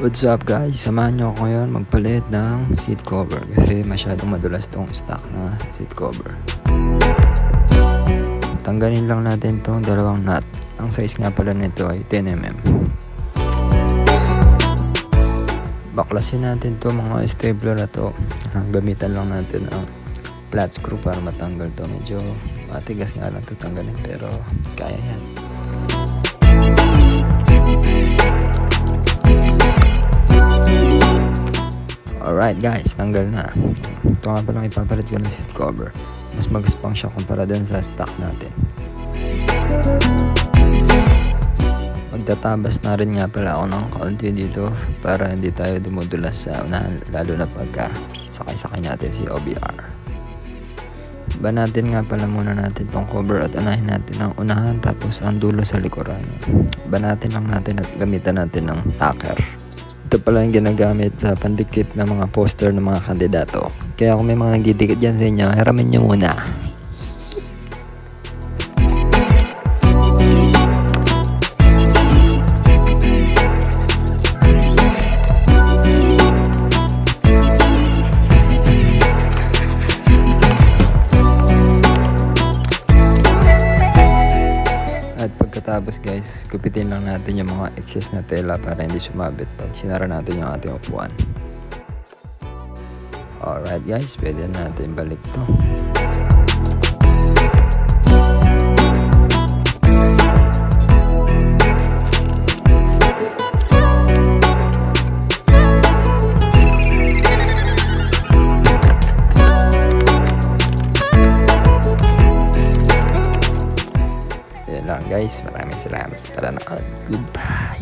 What's up guys? Samahan nyo ako ngayon magpalit ng seat cover kasi masyadong madulas tong stock na seat cover. Tanggalin lang natin tong dalawang nut. Ang size nga pala nito ay 10mm. Baklasin natin to mga stapler na to. Gamitan lang natin ang flat screw para matanggal to. Medyo matigas nga lang to tanggalin pero kaya yan. Alright guys, tanggal na. Ito nga palang ipapalit ko ng seat cover. Mas magaspang siya kumpara dun sa stock natin. Magtatabas na rin nga pala ako ng kaunti dito para hindi tayo dumudulas sa unahan, lalo na pagka sakay-sakay natin si OBR. Banatin nga pala muna natin tong cover at unahin natin ang unahan tapos ang dulo sa likuran. Banatin lang natin at gamitan natin ng tacker. Ito pala yung ginagamit sa pandikit ng mga poster ng mga kandidato. Kaya kung may mga nagdidikit dyan sa inyo, hiramin nyo muna. At pagkatapos guys, gupitin lang natin yung mga excess na tela para hindi sumabit pag sinara natin yung ating upuan. Alright guys, pwede natin balik to. Guys, maraming salamat sa panonood. Goodbye.